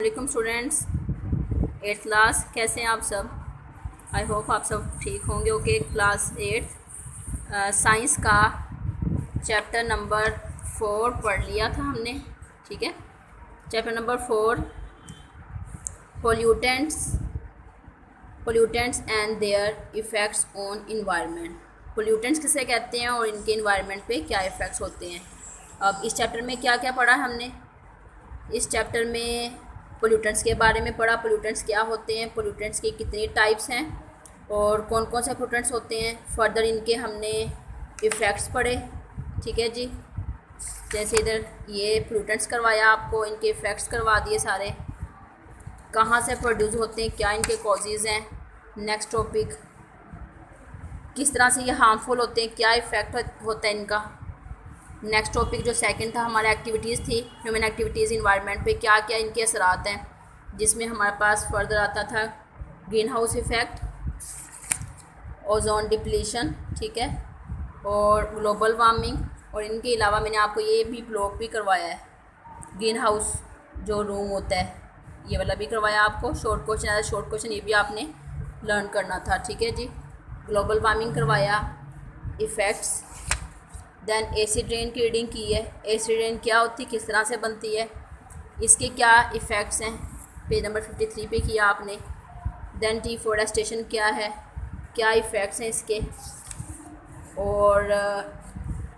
वालेकुम students, 8th class. कैसे हैं आप सब? आई होप आप सब ठीक होंगे। ओके, क्लास 8 साइंस का चैप्टर नंबर 4 पढ़ लिया था हमने। ठीक है, chapter number 4, pollutants and their effects on environment. Pollutants किसे कहते हैं और इनके इन्वायरमेंट पे क्या इफ़ेक्ट्स होते हैं। अब इस चैप्टर में क्या क्या पढ़ा हमने? इस चैप्टर में पोल्यूटेंट्स के बारे में पढ़ा। पोल्यूटेंट्स क्या होते हैं, पोल्यूटेंट्स की कितनी टाइप्स हैं और कौन कौन से पोल्यूटेंट्स होते हैं। फर्दर इनके हमने इफ़ेक्ट्स पढ़े। ठीक है जी, जैसे इधर ये पोल्यूटेंट्स करवाया आपको, इनके इफ़ेक्ट्स करवा दिए सारे, कहाँ से प्रोड्यूस होते हैं, क्या इनके कॉजेज़ हैं। नेक्स्ट टॉपिक, किस तरह से ये हार्मफुल होते हैं, क्या इफ़ेक्ट होता है इनका। नेक्स्ट टॉपिक जो सेकंड था हमारा एक्टिविटीज़ थी, ह्यूमन एक्टिविटीज़ इन्वायरमेंट पे क्या क्या इनके असरात हैं, जिसमें हमारे पास फर्दर आता था green house effect, ozone depletion, ठीक है, और ग्लोबल वार्मिंग। और इनके अलावा मैंने आपको ये भी ब्लॉक भी करवाया है, ग्रीन हाउस जो रूम होता है ये वाला भी करवाया आपको। शॉर्ट क्वेश्चन आया, शॉर्ट क्वेश्चन ये भी आपने लर्न करना था। ठीक है जी, ग्लोबल वार्मिंग करवाया, इफ़ेक्ट्स। देन एसिड रेन की रीडिंग की है। एसिड रेन क्या होती है, किस तरह से बनती है, इसके क्या इफ़ेक्ट्स हैं, पेज नंबर 53 पे किया आपने। देन डिफॉरेस्टेशन क्या है, क्या इफ़ेक्ट्स हैं इसके, और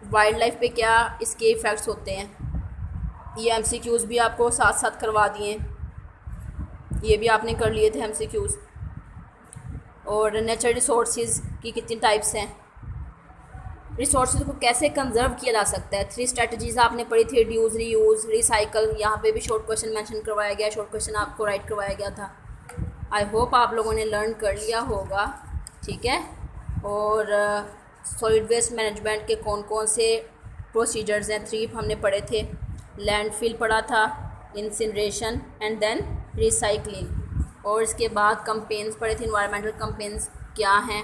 वाइल्ड लाइफ पे क्या इसके इफ़ेक्ट्स होते हैं। ये एमसीक्यूज़ भी आपको साथ साथ करवा दिए, ये भी आपने कर लिए थे एमसीक्यूज़। और नेचुरल रिसोर्सेज की कितनी टाइप्स हैं, रिसोर्सेज को कैसे कंजर्व किया जा सकता है। 3 स्ट्रेटजीज आपने पढ़ी थी, रिड्यूस, रीयूज़, रिसाइकल। यहाँ पे भी शॉर्ट क्वेश्चन मेंशन करवाया गया, शॉर्ट क्वेश्चन आपको राइट करवाया गया था। आई होप आप लोगों ने लर्न कर लिया होगा। ठीक है, और सॉलिड वेस्ट मैनेजमेंट के कौन कौन से प्रोसीजर्स हैं, 3 हमने पढ़े थे। लैंडफिल पढ़ा था, इंसिनरेशन एंड देन रिसाइकलिंग। और इसके बाद कंपेन्स पढ़े थे, इन्वायरमेंटल कंपेन्स क्या हैं।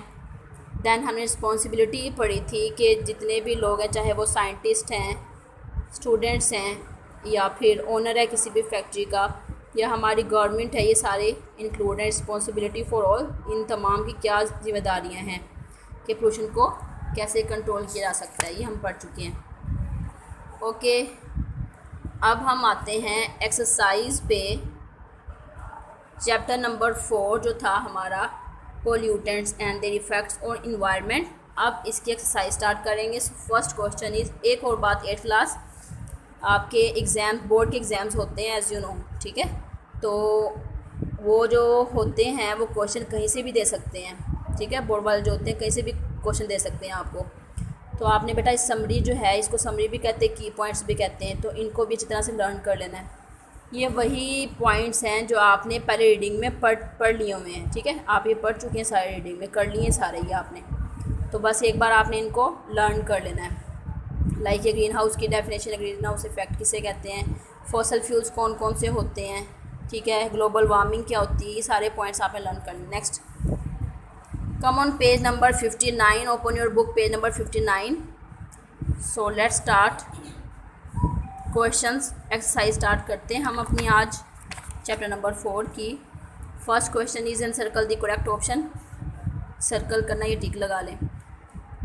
दैन हमने रिस्पॉन्सिबिलिटी पढ़ी थी कि जितने भी लोग हैं, चाहे वो साइंटिस्ट हैं, स्टूडेंट्स हैं, या फिर ओनर है किसी भी फैक्ट्री का, या हमारी गवर्नमेंट है, ये सारे इंक्लूड हैं। रिस्पॉन्सिबिलिटी फॉर ऑल, इन तमाम की क्या जिम्मेदारियां हैं कि पोल्यूशन को कैसे कंट्रोल किया जा सकता है, ये हम पढ़ चुके हैं। ओके, अब हम आते हैं एक्सरसाइज पे। चैप्टर नंबर 4 जो था हमारा pollutants and their effects on environment. अब इसकी एक्सरसाइज स्टार्ट करेंगे। फर्स्ट क्वेश्चन इज़, एक और बात 8th क्लास, आपके एग्ज़ाम, बोर्ड के एग्ज़ाम्स होते हैं एज यू नो। ठीक है, तो वो जो होते हैं वो क्वेश्चन कहीं से भी दे सकते हैं। ठीक है, बोर्ड वाले जो होते हैं कहीं से भी क्वेश्चन दे सकते हैं आपको। तो आपने बेटा इस समरी जो है, इसको समरी भी कहते हैं, की पॉइंट्स भी कहते हैं, तो इनको भी अच्छी तरह से लर्न कर लेना है। ये वही पॉइंट्स हैं जो आपने पहले रीडिंग में पढ़ लिए हुए हैं। ठीक है, आप ये पढ़ चुके हैं, सारे रीडिंग में कर लिए सारे ये आपने, तो बस एक बार आपने इनको लर्न कर लेना है। लाइक ये ग्रीन हाउस की डेफिनेशन, ग्रीन हाउस इफेक्ट किसे कहते हैं, फॉसल फ्यूल्स कौन कौन से होते हैं, ठीक है, ग्लोबल वार्मिंग क्या होती है, ये सारे पॉइंट्स आपने लर्न करने। Next, come on page number 59, open your book page number 59। So let's start questions, exercise start करते हैं हम अपनी आज चैप्टर नंबर 4 की। First question is an circle the correct option. Circle करना, ये टिक लगा लें।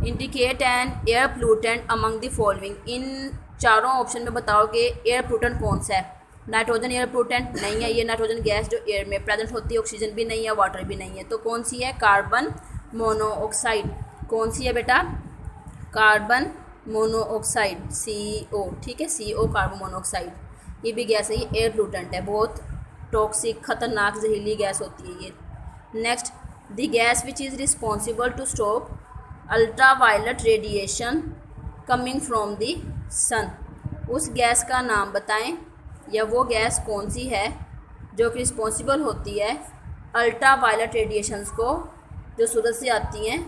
Indicate an air pollutant among the following. इन चारों ऑप्शन में बताओ कि एयर पोल्यूटेंट कौन सा है। नाइट्रोजन एयर पोल्यूटेंट नहीं है, ये नाइट्रोजन गैस जो एयर में प्रेजेंट होती है, ऑक्सीजन भी नहीं है, वाटर भी नहीं है, तो कौन सी है, कार्बन मोनोऑक्साइड। कौन सी है बेटा, कार्बन मोनोऑक्साइड, CO। ठीक है, CO कार्बन मोनोऑक्साइड, ये भी गैस है, ये एयर पोल्यूटेंट है, बहुत टॉक्सिक, खतरनाक, जहरीली गैस होती है ये। Next, the gas which is responsible to stop ultraviolet radiation coming from the sun. उस गैस का नाम बताएं, या वो गैस कौन सी है जो कि रिस्पॉन्सिबल होती है अल्ट्रा वायलेट रेडिएशंस को, जो सूरज से आती हैं,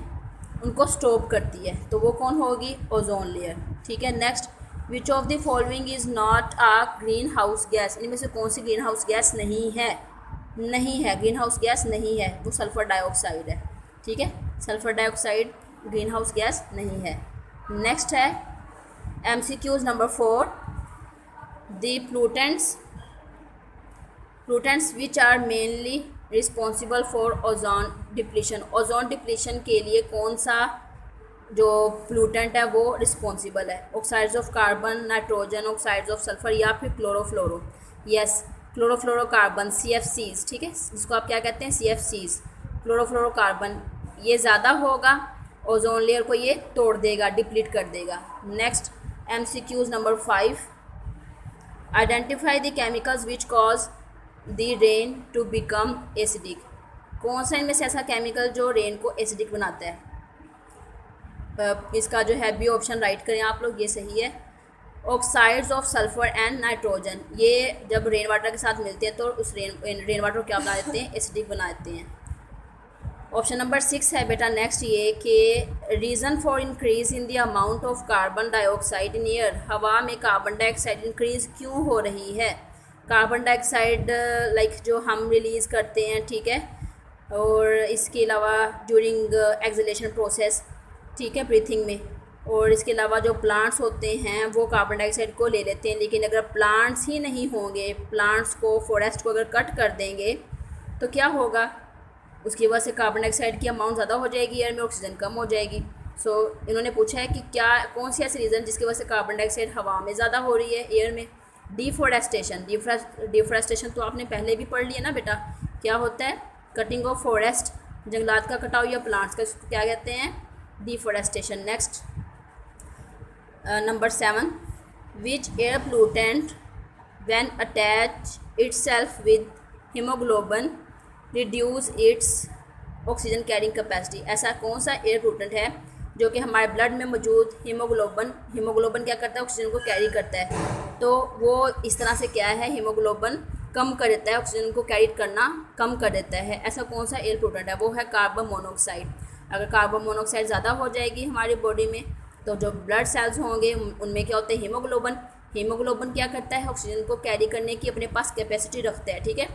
उनको स्टॉप करती है, तो वो कौन होगी, ओजोन लेयर। ठीक है, next, which of the following is not a green house gas. इनमें से कौन सी ग्रीन हाउस गैस नहीं है, नहीं है, ग्रीन हाउस गैस नहीं है, वो सल्फ़र डाइऑक्साइड है। ठीक है, sulphur dioxide green house gas नहीं है। नेक्स्ट है MCQs number 4, the pollutants pollutants which are mainly responsible for ozone depletion, ozone depletion के लिए कौन सा जो पोल्यूटेंट है वो रिस्पॉन्सिबल है? Oxides of carbon, nitrogen, oxides of sulphur या फिर क्लोरोफ्लोरो? यस, क्लोरोफ्लोरोकार्बन, CFCs, ठीक है, जिसको आप क्या कहते हैं, CFCs, क्लोरोफ्लोरोकार्बन। ये ज़्यादा होगा, ओजोन लेयर को ये तोड़ देगा, डिप्लीट कर देगा। Next MCQs number 5, identify the chemicals which cause the rain to become acidic. कौन सा इनमें से ऐसा केमिकल जो रेन को एसिडिक बनाता है? इसका जो है बी ऑप्शन राइट करें आप लोग, ये सही है। Oxides of sulphur and nitrogen, ये जब रेन वाटर के साथ मिलते हैं तो उस रेन वाटर को क्या बना देते हैं, एसिडिक बना देते हैं। ऑप्शन नंबर 6 है बेटा नेक्स्ट ये कि reason for increase in the amount of carbon dioxide in air, हवा में कार्बन डाइऑक्साइड इंक्रीज़ क्यों हो रही है? कार्बन डाइऑक्साइड लाइक जो हम रिलीज़ करते हैं, ठीक है, और इसके अलावा ड्यूरिंग एक्सलेशन प्रोसेस, ठीक है, ब्रीथिंग में, और इसके अलावा जो प्लांट्स होते हैं वो कार्बन डाइऑक्साइड को ले लेते हैं। लेकिन अगर प्लांट्स ही नहीं होंगे, प्लांट्स को, फॉरेस्ट को अगर कट कर देंगे तो क्या होगा? उसकी वजह से कार्बन डाइऑक्साइड की अमाउंट ज़्यादा हो जाएगी, एयर में ऑक्सीजन कम हो जाएगी। सो इन्होंने पूछा है कि क्या कौन सी ऐसी रीज़न जिसकी वजह से कार्बन डाइऑक्साइड हवा में ज़्यादा हो रही है, एयर में? डिफॉरेस्टेशन, डिफॉरेस्टेशन तो आपने पहले भी पढ़ लिया ना बेटा, क्या होता है? कटिंग ऑफ फॉरेस्ट, जंगलात का कटाव या प्लांट्स का, इसको क्या कहते हैं? Deforestation. Next number 7, which air pollutant when attach itself with haemoglobin reduce it's oxygen carrying capacity. ऐसा कौन सा एयर पोल्यूटेंट है जो कि हमारे ब्लड में मौजूद हीमोग्लोबिन क्या करता है? ऑक्सीजन को कैरी करता है। तो वो इस तरह से क्या है, हीमोग्लोबिन कम कर देता है, ऑक्सीजन को कैरी करना कम कर देता है। ऐसा कौन सा एयर पोल्यूटेंट है? वो है कार्बन मोनोऑक्साइड। अगर कार्बन मोनोऑक्साइड ज़्यादा हो जाएगी हमारी बॉडी में तो जो ब्लड सेल्स होंगे उनमें क्या होता है? हीमोग्लोबिन क्या करता है? ऑक्सीजन को कैरी करने की अपने पास कैपेसिटी रखता है, ठीक है।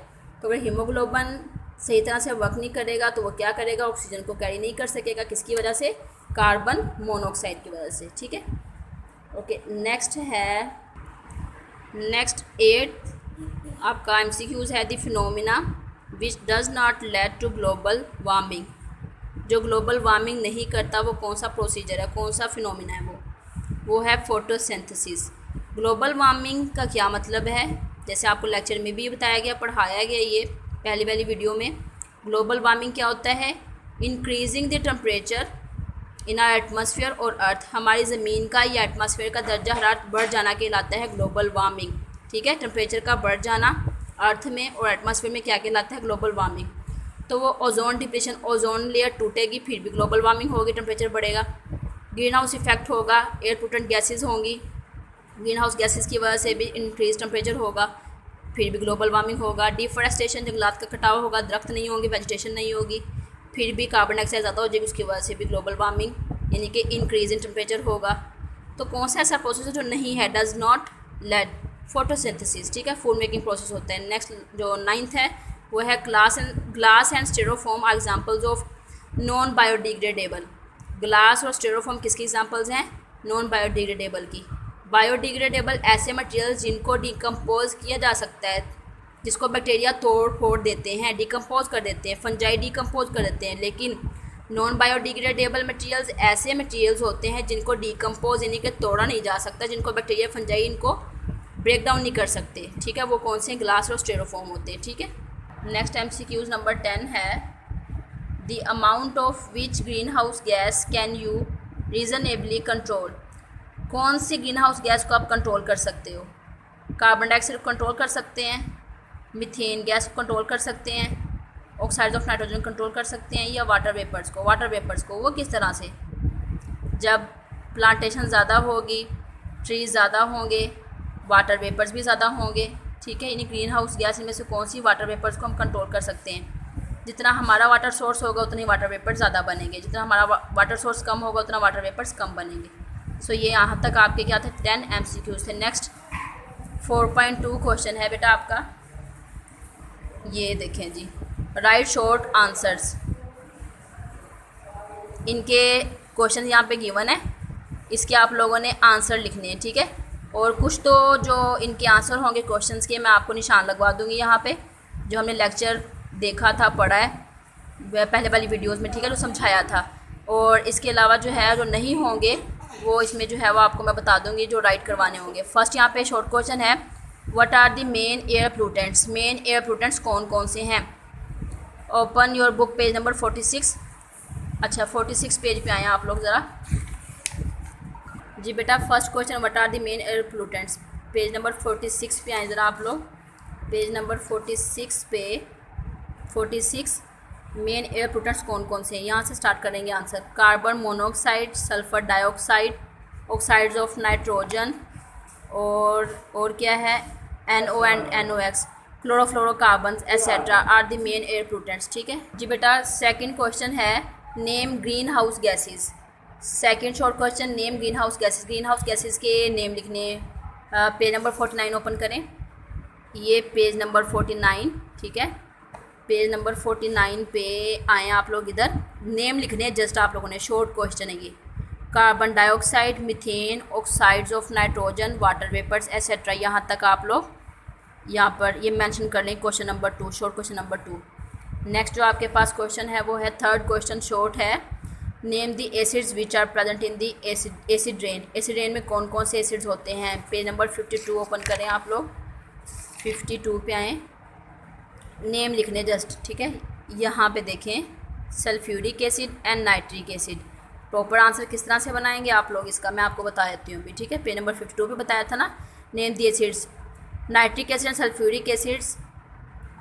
तो अगर हीमोग्लोबिन सही तरह से वर्क नहीं करेगा तो वो क्या करेगा? ऑक्सीजन को कैरी नहीं कर सकेगा। किसकी वजह से? कार्बन मोनोऑक्साइड की वजह से, ठीक है। ओके, नेक्स्ट है, नेक्स्ट 8 आपका MCQs है, the phenomena which does not lead to global warming. जो ग्लोबल वार्मिंग नहीं करता वो कौन सा प्रोसीजर है, कौन सा फिनोमिना है? वो है फोटोसिंथेसिस। ग्लोबल वार्मिंग का क्या मतलब है? जैसे आपको लेक्चर में भी बताया गया, पढ़ाया गया, ये पहली वीडियो में। ग्लोबल वार्मिंग क्या होता है? Increasing the temperature in are atmosphere और अर्थ, हमारी ज़मीन का या एटमॉस्फेयर का दर्जा हरारत बढ़ जाना कहलाता है ग्लोबल वार्मिंग, ठीक है। टेम्परेचर का बढ़ जाना अर्थ में और एटमॉस्फेयर में क्या कहलाता है? Global warming. तो वो ओजोन डिप्लीशन, ओजोन लेयर टूटेगी फिर भी ग्लोबल वार्मिंग होगी, टेम्परेचर बढ़ेगा। ग्रीन हाउस इफेक्ट होगा, एयर पोल्यूटेंट गैसेज होंगी, ग्रीन हाउस गैसेज की वजह से भी इंक्रीज टेम्परेचर होगा, फिर भी ग्लोबल वार्मिंग होगा। डिफॉरेस्टेशन, जंगलात का कटाव होगा, दरख्त नहीं होंगे, वेजिटेशन नहीं होगी, फिर भी कार्बन डाइऑक्साइड ज़्यादा हो जाएगी, उसकी वजह से भी ग्लोबल वार्मिंग यानी कि इंक्रीज इन टेम्परेचर होगा। तो कौन सा ऐसा प्रोसेस है जो नहीं है? डज नॉट लेड फोटोसिंथेसिस, ठीक है, फूड मेकिंग प्रोसेस होता है। नेक्स्ट जो 9th है वो है glass and styrofoam are examples of non biodegradable. Glass और स्टेरोफोम किसकी एग्जाम्पल्स हैं? नॉन बायोडिग्रेडेबल की। बायोडिग्रेडेबल ऐसे मटेरियल जिनको डिकम्पोज किया जा सकता है, जिसको बैक्टीरिया तोड़ फोड़ देते हैं, डिकम्पोज कर देते हैं, फंजाई डिकम्पोज कर देते हैं। लेकिन नॉन बायोडिग्रेडेबल मटेरियल्स ऐसे मटेरियल्स होते हैं जिनको डिकम्पोज यानी कि तोड़ा नहीं जा सकता, जिनको बैक्टीरिया फंजाई इनको ब्रेक डाउन नहीं कर सकते, ठीक है। वो कौन से? ग्लास और स्टेरोफोम होते हैं, ठीक है। नेक्स्ट MCQs नंबर 10 है, the amount of which green house gas can you reasonably control. कौन सी ग्रीन हाउस गैस को आप कंट्रोल कर सकते हो? कार्बन डाइऑक्साइड को कंट्रोल कर सकते हैं, मीथेन गैस को कंट्रोल कर सकते हैं, ऑक्साइड्स ऑफ नाइट्रोजन कंट्रोल कर सकते हैं, या वाटर वेपर्स को? वाटर वेपर्स को वो किस तरह से? जब प्लांटेशन ज़्यादा होगी, ट्रीज़ ज़्यादा होंगे, वाटर वेपर्स भी ज़्यादा होंगे, ठीक है। यानी ग्रीन हाउस गैस इनमें से कौन सी वाटर वेपर्स को हम कंट्रोल कर सकते हैं? जितना हमारा वाटर सोर्स होगा उतनी वाटर वेपर्स ज़्यादा बनेंगे, जितना हमारा वाटर सोर्स कम होगा उतना वाटर वेपर्स कम बनेंगे। सो ये यहाँ तक आपके क्या थे? 10 MCQs थे। नेक्स्ट 4.2 क्वेश्चन है बेटा आपका, ये देखें जी, राइट शॉर्ट आंसर्स। इनके क्वेश्चन यहाँ पे गिवन है, इसके आप लोगों ने आंसर लिखने हैं, ठीक है। और कुछ तो जो इनके आंसर होंगे क्वेश्चंस के मैं आपको निशान लगवा दूंगी यहाँ पे, जो हमने लेक्चर देखा था, पढ़ा है पहले वाली वीडियोस में, ठीक है, जो समझाया था। और इसके अलावा जो है जो नहीं होंगे वो इसमें जो है वो आपको मैं बता दूंगी जो राइट करवाने होंगे। फर्स्ट यहाँ पे शॉर्ट क्वेश्चन है, what are the main air pollutants. Main air pollutants कौन कौन से हैं। Open your book page number 46। अच्छा 46 पेज पे आए आप लोग ज़रा। जी बेटा first question what are the main air pollutants, page number 46 पे आए ज़रा आप लोग। पेज नंबर 46 पे 46 मेन एयर पोल्यूटेंट्स कौन कौन से हैं, यहाँ से स्टार्ट करेंगे answer. Carbon monoxide, sulphur dioxide, oxides of nitrogen, और क्या है NO and NOx, chlorofluorocarbon etcetera are the main air pollutants, ठीक है जी बेटा। सेकंड क्वेश्चन है name green house gases. Second short question name green house gases. Green house gases के name लिखने, पेज नंबर 49 ओपन करें। ये पेज नंबर 49, ठीक है, पेज नंबर 49 पे आए आप लोग। इधर नेम लिखने जस्ट आप लोगों ने, शॉर्ट क्वेश्चन है ये। Carbon dioxide, methane, oxides of nitrogen, water vapours etcetera, यहाँ तक आप लोग यहाँ पर ये मेंशन कर लें। Question number 2, short question number 2। Next जो आपके पास क्वेश्चन है वो है थर्ड क्वेश्चन, शॉर्ट है, name the acids which are present in the acid rain. Acid rain में कौन कौन से एसिड्स होते हैं। पेज नंबर 52 ओपन करें आप लोग। 52 पे आएँ, नेम लिखने जस्ट, ठीक है। यहाँ पे देखें sulphuric acid and nitric acid. Proper answer किस तरह से बनाएंगे आप लोग इसका मैं आपको बता देती हूँ अभी, ठीक है। पेज नंबर 52 पे बताया था ना, name the acids. Nitric acid and sulphuric acids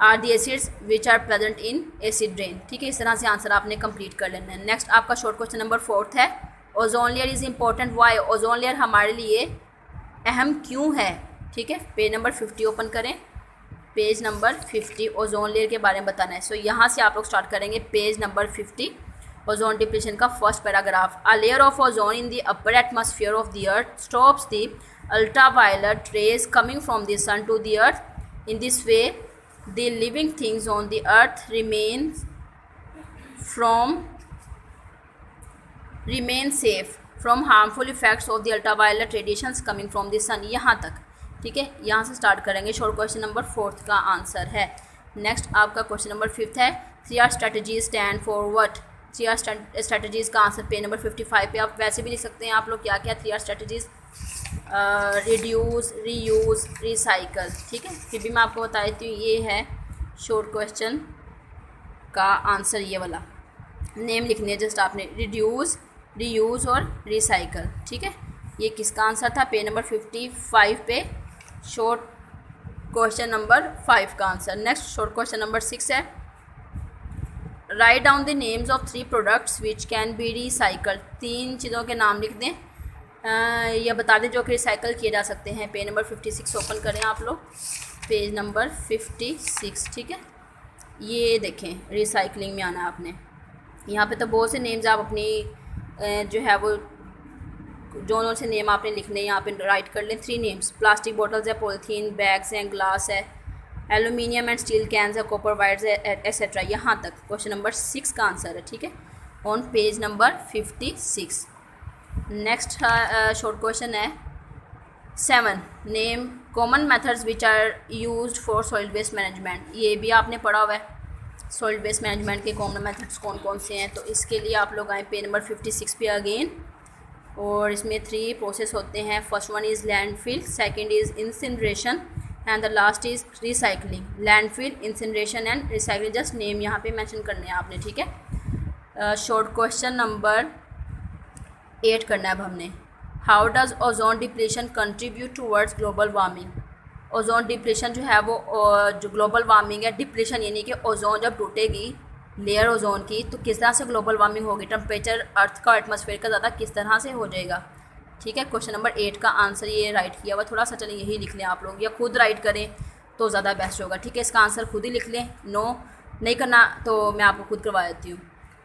are the acids which are present in acid rain, ठीक है। इस तरह से आंसर आपने कंप्लीट कर लेना है। नेक्स्ट आपका शॉर्ट क्वेश्चन नंबर 4 है, ozone layer is important why. Ozone layer हमारे लिए अहम क्यों है, ठीक है। पेज नंबर 50 ओपन करें। पेज नंबर 50 ओजोन लेयर के बारे में बताना है। सो यहाँ से आप लोग स्टार्ट करेंगे पेज नंबर 50, ओजोन डिप्लीशन का first paragraph. A layer of ozone in the upper atmosphere of the earth stops the ultraviolet rays coming from the sun to the earth. In this way the living things on the earth remain safe from harmful effects of the ultraviolet radiations coming from the sun। यहाँ तक, ठीक है। यहाँ से start करेंगे। Short question number 4 का answer है। Next आपका क्वेश्चन नंबर 5 है, 3R strategies stand for what. 3R strategies का आंसर पेज नंबर 55 पे आप वैसे भी लिख सकते हैं आप लोग क्या क्या 3R strategies, reduce, reuse, recycle, ठीक है। फिर भी मैं आपको बता देती हूँ ये है शॉर्ट क्वेश्चन का आंसर, ये वाला नेम लिखने जस्ट आपने, रिड्यूस, रीयूज़ और रिसाइकल, ठीक है। ये किसका आंसर था, पेज नंबर 55 पे शॉर्ट क्वेश्चन नंबर 5 का answer. Next short question number 6 है, write down the names of 3 products which can be recycled. 3 चीज़ों के नाम लिख दें या बता दें जो कि रिसाइकल किए जा सकते हैं। पेज नंबर 56 ओपन करें आप लोग। पेज नंबर 56, ठीक है। ये देखें रिसाइकलिंग में आना आपने। यहाँ पे तो बहुत से नेम्स आप अपनी जो है वो जो से नेम आपने लिखने यहाँ पे राइट कर लें। 3 नेम्स, प्लास्टिक बॉटल्स है, पॉलीथीन बैग्स हैं, ग्लास है, एलुमिनियम एंड स्टील कैंस है, कॉपर वायर्स है एट्सेट्रा। यहाँ तक क्वेश्चन नंबर 6 का आंसर है, ठीक है, on page number 56। Next short question है 7, name common methods which are used for soil waste management. ये भी आपने पढ़ा हुआ है, सॉइल वेस्ट मैनेजमेंट के कॉमन मेथड्स कौन कौन से हैं। तो इसके लिए आप लोग आए पेज नंबर 56 पे अगेन, और इसमें 3 प्रोसेस होते हैं। First one is landfill, second is incineration and the last is recycling. Landfill, incineration and recycling, just name यहाँ पे मेंशन करने हैं आपने, ठीक है। शॉर्ट क्वेश्चन नंबर 8 करना है अब हमने, how does ozone depletion contribute towards global warming. Ozone depletion जो है वो जो ग्लोबल वार्मिंग है, डिप्लीशन यानी कि ओजोन जब टूटेगी लेयर ओजोन की तो किस तरह से ग्लोबल वार्मिंग होगी, टेम्परेचर अर्थ का एटमॉस्फेयर का ज़्यादा किस तरह से हो जाएगा, ठीक है। क्वेश्चन नंबर 8 का आंसर ये राइट किया हुआ, थोड़ा सा चलें यही लिख लें आप लोग, या खुद राइट करें तो ज़्यादा बेस्ट होगा, ठीक है। इसका आंसर खुद ही लिख लें, नो नहीं करना तो मैं आपको खुद करवा देती हूँ।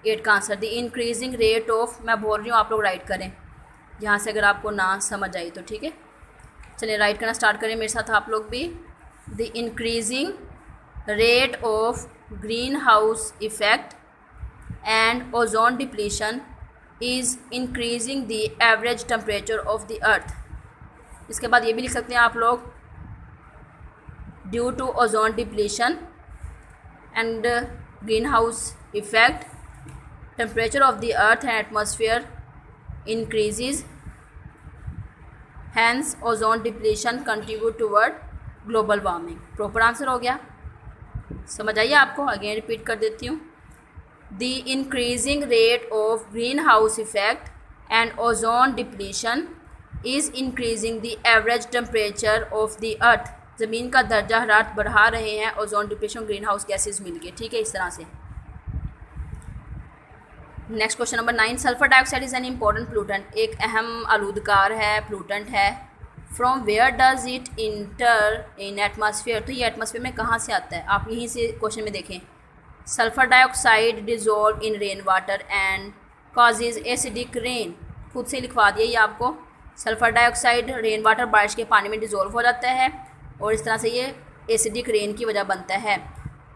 8 का answer the increasing rate of, मैं बोल रही हूँ आप लोग राइट करें यहाँ से अगर आपको ना समझ आई तो, ठीक है। चलिए राइट करना स्टार्ट करें मेरे साथ आप लोग भी। The increasing rate of green house effect and ozone depletion is increasing the average temperature of the earth. इसके बाद ये भी लिख सकते हैं आप लोग, due to ozone depletion and green house effect, temperature of the earth and atmosphere increases, hence ozone depletion contribute toward global warming. Proper answer हो गया, समझ आइए आपको। अगेन रिपीट कर देती हूँ। The increasing rate of green house effect and ozone depletion is increasing the average temperature of the earth. ज़मीन का दर्जा हरारत बढ़ा रहे हैं ozone depletion green house gases मिलके, ठीक है, इस तरह से। Next question number 9, sulphur dioxide is an important pollutant, एक अहम आलूदकार है, पोल्यूटेंट है। From where does it enter in atmosphere, तो ये एटमॉस्फेयर में कहाँ से आता है, आप यहीं से क्वेश्चन में देखें। Sulphur dioxide dissolve in rain water and causes acidic rain, खुद से लिखवा दिया ये आपको। सल्फर डाइऑक्साइड रेन वाटर, बारिश के पानी में डिजोल्व हो जाता है और इस तरह से ये एसिडिक रेन की वजह बनता है।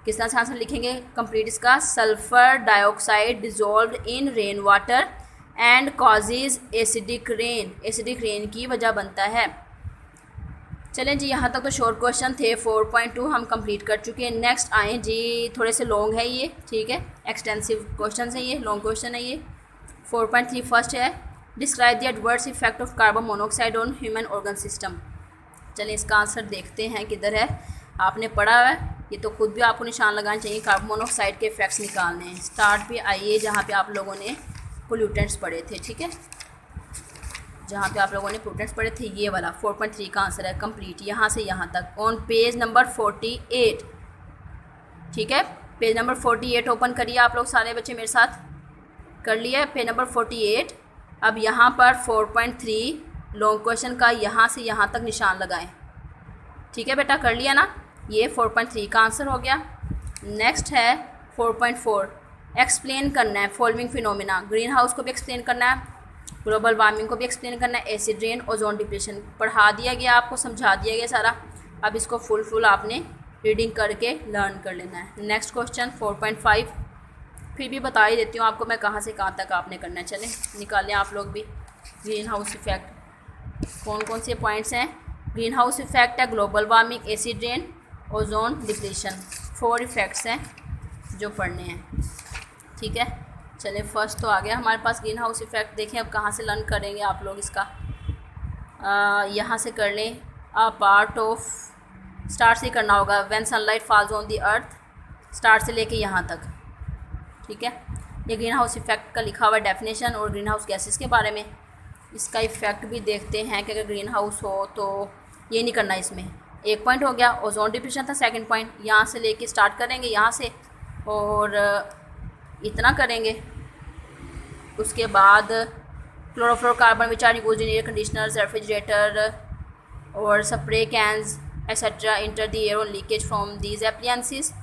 किस तरह से आंसर लिखेंगे कंप्लीट इसका, sulphur dioxide dissolve in rain water and causes acidic rain, acidic rain की वजह बनता है। चलें जी, यहाँ तक तो शॉर्ट क्वेश्चन थे। 4.2 हम कंप्लीट कर चुके हैं। नेक्स्ट आए जी, थोड़े से लॉन्ग है ये, ठीक है, एक्सटेंसिव क्वेश्चन है ये, लॉन्ग क्वेश्चन है ये। 4.3 फर्स्ट है, describe the adverse effect of carbon monoxide on human organ system. चलिए इसका आंसर देखते हैं किधर है। आपने पढ़ा है ये, तो खुद भी आपको निशान लगाना चाहिए, कार्बन मोनोऑक्साइड के इफेक्ट्स निकालने हैं। स्टार्ट पे आइए जहाँ पे आप लोगों ने पोल्यूटेंट्स पढ़े थे, ठीक है, जहाँ पे आप लोगों ने पोल्यूटेंट्स पढ़े थे, ये वाला 4.3 का आंसर है कंप्लीट, यहाँ से यहाँ तक, ऑन पेज नंबर 48, ठीक है। पेज नंबर 48 ओपन करिए आप लोग, सारे बच्चे मेरे साथ कर लिया पेज नंबर 48। अब यहाँ पर 4.3 लॉन्ग क्वेश्चन का यहाँ से यहाँ तक निशान लगाएं, ठीक है बेटा, कर लिया ना, ये 4.3 का आंसर हो गया। नेक्स्ट है 4.4, एक्सप्लेन करना है फॉलोइंग फिनोमिना, ग्रीन हाउस को भी एक्सप्लेन करना है, ग्लोबल वार्मिंग को भी एक्सप्लेन करना है, एसिड रेन, ओजोन डिप्लीशन पढ़ा दिया गया आपको, समझा दिया गया सारा। अब इसको फुल आपने रीडिंग करके लर्न कर लेना है। नेक्स्ट क्वेश्चन 4.5, फिर भी बता ही देती हूँ आपको मैं कहाँ से कहाँ तक आपने करना है। चलें निकालें आप लोग भी। ग्रीन हाउस इफेक्ट कौन कौन से पॉइंट्स हैं, ग्रीन हाउस इफेक्ट है, global warming, acid rain, ozone depletion, 4 effects हैं जो पढ़ने हैं, ठीक है। चलिए फर्स्ट तो आ गया हमारे पास ग्रीन हाउस इफेक्ट। देखें अब कहाँ से लर्न करेंगे आप लोग इसका, यहाँ से कर लें। पार्ट ऑफ, स्टार्ट से करना होगा, when sunlight falls on the earth, start से लेके यहाँ तक, ठीक है। ये ग्रीन हाउस इफेक्ट का लिखा हुआ डेफिनेशन और ग्रीन हाउस गैसेस के बारे में। इसका इफ़ेक्ट भी देखते हैं कि अगर ग्रीन हाउस हो तो ये नहीं करना, इसमें एक पॉइंट हो गया, ओजोन डिप्लीशन था सेकंड पॉइंट, यहाँ से लेके स्टार्ट करेंगे यहाँ से और इतना करेंगे। उसके बाद chlorofluorocarbon which are used in air conditioners, refrigerator और spray cans etcetera enter the air on leakage from these appliances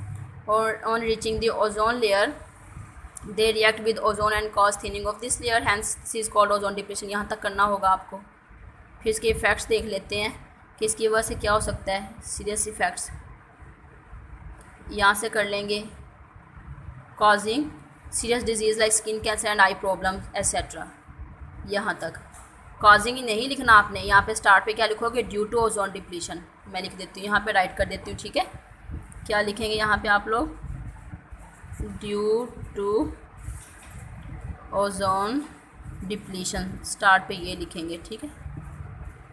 और on reaching the ozone layer they react with ozone and cause thinning of this layer, hence this is called ozone depletion. यहाँ तक करना होगा आपको। फिर इसके effects देख लेते हैं कि इसकी वजह से क्या हो सकता है, सीरियस इफ़ेक्ट्स यहाँ से कर लेंगे। Causing serious disease like skin cancer and I problem etcetera, यहाँ तक। कॉजिंग ही नहीं लिखना आपने, यहाँ पे स्टार्ट पे क्या लिखोगे, ड्यू टू ओजोन डिप्लीशन। मैं लिख देती हूँ, यहाँ पे राइट कर देती हूँ, ठीक है। क्या लिखेंगे यहाँ पे आप लोग, due to ozone depletion, start पे ये लिखेंगे, ठीक है।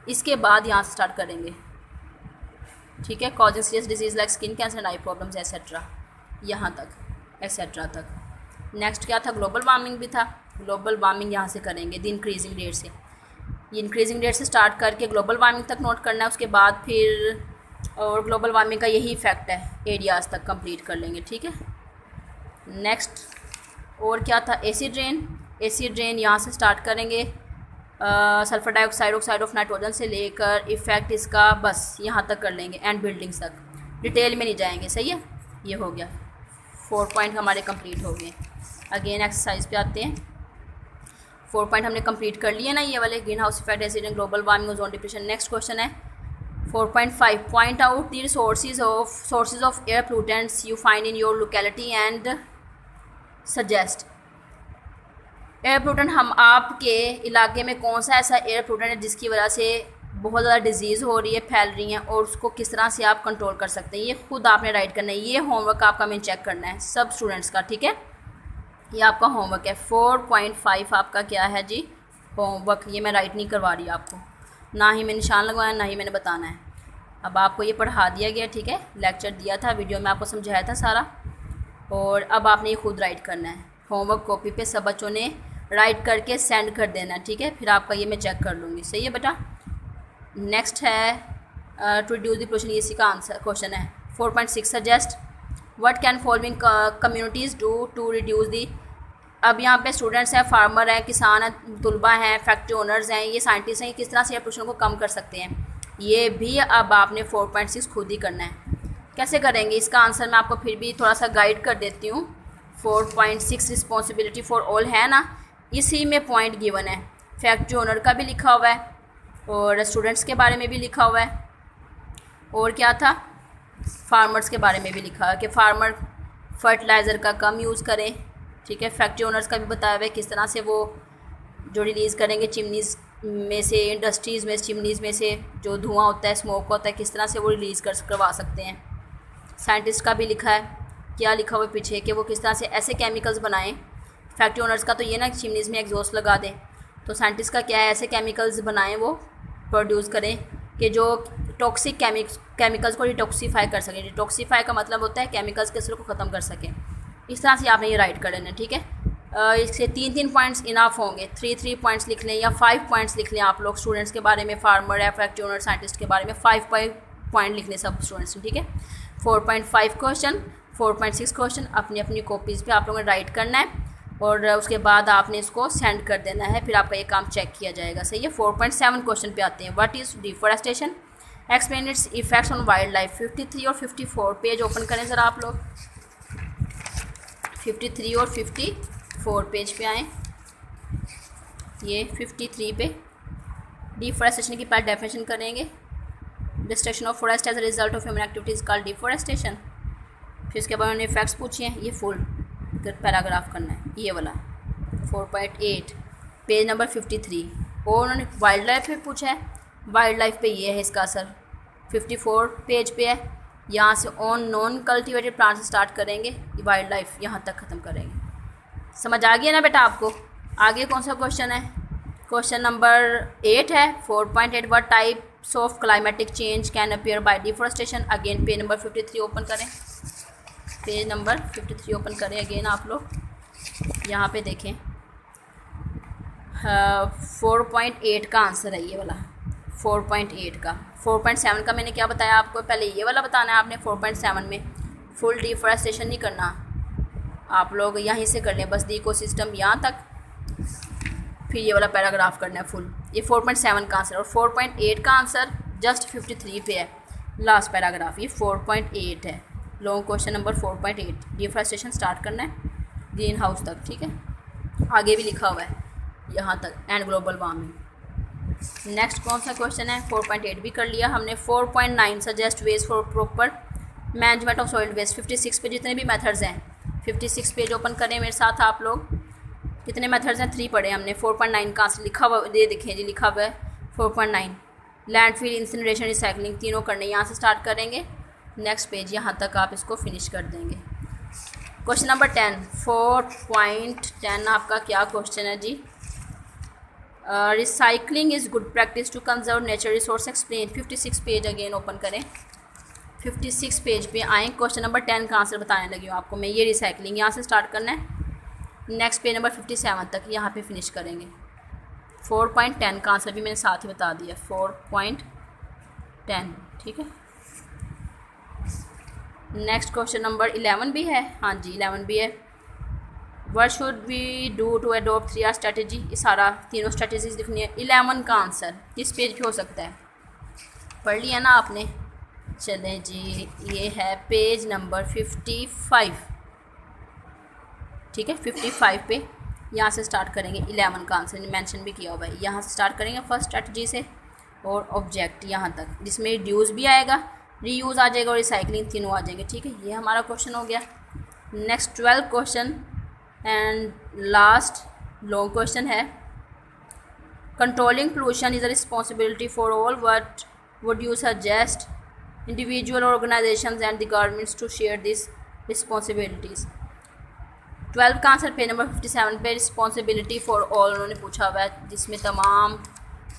इसके बाद यहाँ से स्टार्ट करेंगे, ठीक है। Causing serious disease like skin cancer and I problems etcetera, यहाँ तक एट्सेट्रा तक। नेक्स्ट क्या था, ग्लोबल वार्मिंग भी था। ग्लोबल वार्मिंग यहाँ से करेंगे द इंक्रीजिंग रेट से, ये इंक्रीजिंग रेट से स्टार्ट करके ग्लोबल वार्मिंग तक नोट करना है। उसके बाद फिर और ग्लोबल वार्मिंग का यही इफेक्ट है, एरियाज़ तक कंप्लीट कर लेंगे, ठीक है। नेक्स्ट और क्या था, एसिड रेन। एसिड रेन यहाँ से स्टार्ट करेंगे, sulphur dioxide, oxide of nitrogen से लेकर इफ़ेक्ट इसका बस यहाँ तक कर लेंगे, एंड बिल्डिंग्स तक, डिटेल में नहीं जाएंगे, सही है। ये हो गया, 4 पॉइंट हमारे कंप्लीट हो गए। अगेन एक्सरसाइज पे आते हैं। 4 पॉइंट हमने कंप्लीट कर लिए ना, ये वाले green house effect, acid rain, global warming, ozone depletion. Next question है 4.5, point out the sources of air pollutants you find in your locality and suggest. Air pollutant, हम आपके इलाके में कौन सा ऐसा एयर पोल्यूटेंट है जिसकी वजह से बहुत ज़्यादा डिजीज़ हो रही है, फैल रही हैं, और उसको किस तरह से आप कंट्रोल कर सकते हैं, ये खुद आपने राइट करना है। ये होमवर्क आपका मैंने चेक करना है सब स्टूडेंट्स का, ठीक है। ये आपका होमवर्क है 4.5 आपका क्या है जी, होमवर्क। ये मैं राइट नहीं करवा रही आपको, ना ही मैं निशान लगवाया, ना ही मैंने बताना है। अब आपको ये पढ़ा दिया गया, ठीक है, लेक्चर दिया था, वीडियो में आपको समझाया था सारा, और अब आपने ये खुद राइट करना है। होमवर्क कॉपी पे सब बच्चों ने राइट करके सेंड कर देना है, ठीक है। फिर आपका ये मैं चेक कर लूँगी, सही है बेटा। नेक्स्ट है टू रिड्यूस द पोल्यूशन, इसी का आंसर क्वेश्चन है 4.6 suggest what can following communities do to reduce the. अब यहाँ पे स्टूडेंट्स हैं, फार्मर हैं, किसान हैं, तलबा हैं, फैक्ट्री ओनर्स हैं, ये साइंटिस्ट हैं, किस तरह से पोल्यूशन को कम कर सकते हैं, ये भी अब आपने 4.6 खुद ही करना है। कैसे करेंगे इसका आंसर मैं आपको फिर भी थोड़ा सा गाइड कर देती हूँ। 4.6 रिस्पॉन्सिबिलिटी फॉर ऑल है ना, इसी में पॉइंट गिवन है, फैक्ट्री ओनर का भी लिखा हुआ है और स्टूडेंट्स के बारे में भी लिखा हुआ है, और क्या था, फार्मर्स के बारे में भी लिखा है कि फार्मर फर्टिलाइज़र का कम यूज़ करें, ठीक है। फैक्ट्री ओनर्स का भी बताया हुआ है किस तरह से वो जो रिलीज़ करेंगे चिमनीज़ में से, इंडस्ट्रीज़ में, चिमनीज़ में से जो धुआं होता है, स्मोक होता है, किस तरह से वो रिलीज़ करवा सकते हैं। साइंटिस्ट का भी लिखा है, क्या लिखा हुआ है पीछे कि वो किस तरह से ऐसे केमिकल्स बनाएं। फैक्ट्री ओनर्स का तो ये ना चिमनीज़ में एग्जॉस्ट लगा दें, तो साइंटिस्ट का क्या है, ऐसे केमिकल्स बनाएं, वो प्रोड्यूस करें कि जो टॉक्सिक केमिकल्स को डिटॉक्सीफाई कर सकें। डिटॉक्सीफाई का मतलब होता है केमिकल्स के असर को ख़त्म कर सकें। इस तरह से आपने ये राइट कर लेना, ठीक है। इससे 3 पॉइंट्स इनाफ होंगे, 3 पॉइंट्स लिख लें या 5 पॉइंट्स लिख लें आप लोग। स्टूडेंट्स के बारे में, फार्मर या फैक्ट्री ओनर, साइंटिस्ट के बारे में 5 पॉइंट लिख लें सब स्टूडेंट्स, ठीक है। 4.5 क्वेश्चन, 4.6 क्वेश्चन अपनी अपनी कॉपीज़ पे आप लोगों ने राइट करना है, और उसके बाद आपने इसको सेंड कर देना है, फिर आपका ये काम चेक किया जाएगा, सही है। 4.7 क्वेश्चन पे आते हैं। What is deforestation, explain it's effects on wild life. 53 और 54 पेज ओपन करें ज़रा आप लोग, 53 और 54 पेज पे आएँ। ये 53 पे डिफॉरेस्टेशन की पहले डेफिनेशन करेंगे। Destruction of forest as a result of human activities called deforestation. फिर उसके बाद उन्होंने फैक्ट्स पूछे हैं, ये फुल पैराग्राफ करना है, ये वाला 4.8 पेज नंबर 53। और उन्होंने वाइल्ड लाइफ पे पूछा है, वाइल्ड लाइफ पे ये है इसका असर, 54 पेज पे है। यहाँ से ऑन नॉन कल्टिवेटेड प्लांट से स्टार्ट करेंगे, वाइल्ड लाइफ यहाँ तक ख़त्म करेंगे। समझ आ गया ना बेटा आपको। आगे कौन सा क्वेश्चन है, क्वेश्चन नंबर 8 है 4.8 what types of climatic change can appear bye deforestation. Again page number 53 open करें, पेज नंबर 53 ओपन करें अगेन आप लोग, यहाँ पे देखें 4.8 का आंसर है ये वाला, 4.8 का। 4.7 का मैंने क्या बताया आपको, पहले ये वाला बताना है आपने। 4.7 में फुल डिफॉरेस्टेशन नहीं करना, आप लोग यहीं से कर लें बस, दी इकोसिस्टम यहाँ तक, फिर ये वाला पैराग्राफ करना है फुल। ये 4.7 का आंसर, और 4.8 का आंसर जस्ट 53 पे है, लास्ट पैराग्राफ। ये 4.8 है, long question number 4.8। Deforestation start करना है ग्रीन हाउस तक, ठीक है, आगे भी लिखा हुआ है यहाँ तक, एंड ग्लोबल वार्मिंग। नेक्स्ट कौन सा क्वेश्चन है, 4.8 भी कर लिया हमने। 4.9 suggest ways for proper management of soil waste. 56 पे जितने भी मेथड्स हैं, 56 पेज ओपन करें मेरे साथ आप लोग। कितने मेथड्स हैं, 3 पढ़े हमने। 4.9 का आंसर लिखा हुआ, ये देखें जी लिखा हुआ है 4.9 लैंडफिल, इंसिनरेशन, रिसाइकलिंग, तीनों करने। यहाँ से स्टार्ट करेंगे, नेक्स्ट पेज यहाँ तक आप इसको फिनिश कर देंगे। क्वेश्चन नंबर 10, 4.10 आपका क्या क्वेश्चन है जी, recycling is good practice to conserve nature resource explain. 56 page again open करें, 56 पेज पे आएँ। क्वेश्चन नंबर 10 का आंसर बताने लगी हूँ आपको मैं। ये रिसाइकलिंग यहाँ से स्टार्ट करना है, नेक्स्ट पेज नंबर 57 तक यहाँ पे फिनिश करेंगे। 4.10 का आंसर भी मैंने साथ ही बता दिया, 4.10, ठीक है। नेक्स्ट क्वेश्चन नंबर 11 भी है, हाँ जी 11 भी है। What should we do to adopt 3R strategy. ये सारा तीनों स्ट्रेटजीज लिखनी है। 11 का आंसर किस पेज पे हो सकता है, पढ़ लिया ना आपने। चलें जी, ये है पेज नंबर 55, ठीक है, 55 पे यहाँ से स्टार्ट करेंगे। 11 का आंसर मेंशन भी किया हुआ है, यहाँ से स्टार्ट करेंगे फर्स्ट स्ट्रेटजी से, और ऑब्जेक्ट यहाँ तक, जिसमें रिड्यूस भी आएगा, रीयूज़ आ जाएगा और रिसाइकलिंग, तीनों आ जाएंगे, ठीक है। ये हमारा क्वेश्चन हो गया। Next 12 question and last long question है controlling pollution is a responsibility for all, what would you suggest individual organisations and the governments to share this responsibilities. 12 का आंसर पे नंबर 57 पे रिस्पॉन्सिबिलिटी फॉर ऑल उन्होंने पूछा हुआ है, जिसमें तमाम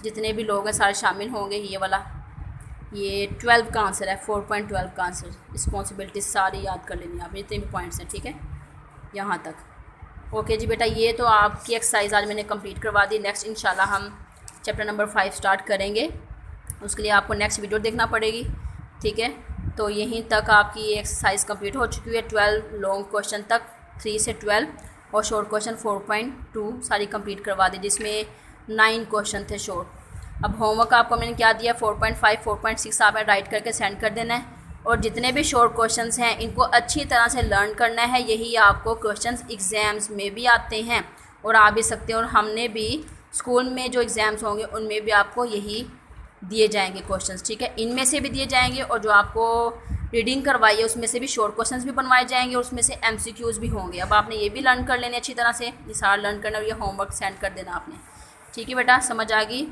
जितने भी लोग हैं सारे शामिल होंगे। ये वाला ये 12 का आंसर है, 4.12 का आंसर। रिस्पॉन्सिबिलिटी सारी याद कर लेनी आप, जितने भी पॉइंट्स हैं, ठीक है, यहाँ तक। ओके जी बेटा, ये तो आपकी एक्सरसाइज आज मैंने कंप्लीट करवा दी। नेक्स्ट इंशाल्लाह हम चैप्टर नंबर 5 स्टार्ट करेंगे, उसके लिए आपको नेक्स्ट वीडियो देखना पड़ेगी, ठीक है। तो यहीं तक आपकी ये एक्सरसाइज कंप्लीट हो चुकी है। 12 लॉन्ग क्वेश्चन तक 3 से 12 और शॉर्ट क्वेश्चन 4.2 सारी कंप्लीट करवा दी, जिसमें 9 क्वेश्चन थे शॉर्ट। अब होमवर्क आपको मैंने क्या दिया, 4.5 4.6 आपने राइट करके सेंड कर देना है, और जितने भी शॉर्ट क्वेश्चंस हैं इनको अच्छी तरह से लर्न करना है। यही आपको क्वेश्चंस एग्ज़ाम्स में भी आते हैं और आ भी सकते हैं, और हमने भी स्कूल में जो एग्ज़ाम्स होंगे उनमें भी आपको यही दिए जाएंगे क्वेश्चंस, ठीक है। इनमें से भी दिए जाएंगे, और जो आपको रीडिंग करवाई है उसमें से भी शॉर्ट क्वेश्चंस भी बनवाए जाएंगे, और उसमें से MCQs भी होंगे। अब आपने ये भी लर्न कर लेने अच्छी तरह से, ये सारा लर्न करना, और ये होमवर्क सेंड कर देना आपने, ठीक है बेटा, समझ आ गई।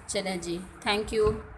चलें जी, थैंक यू।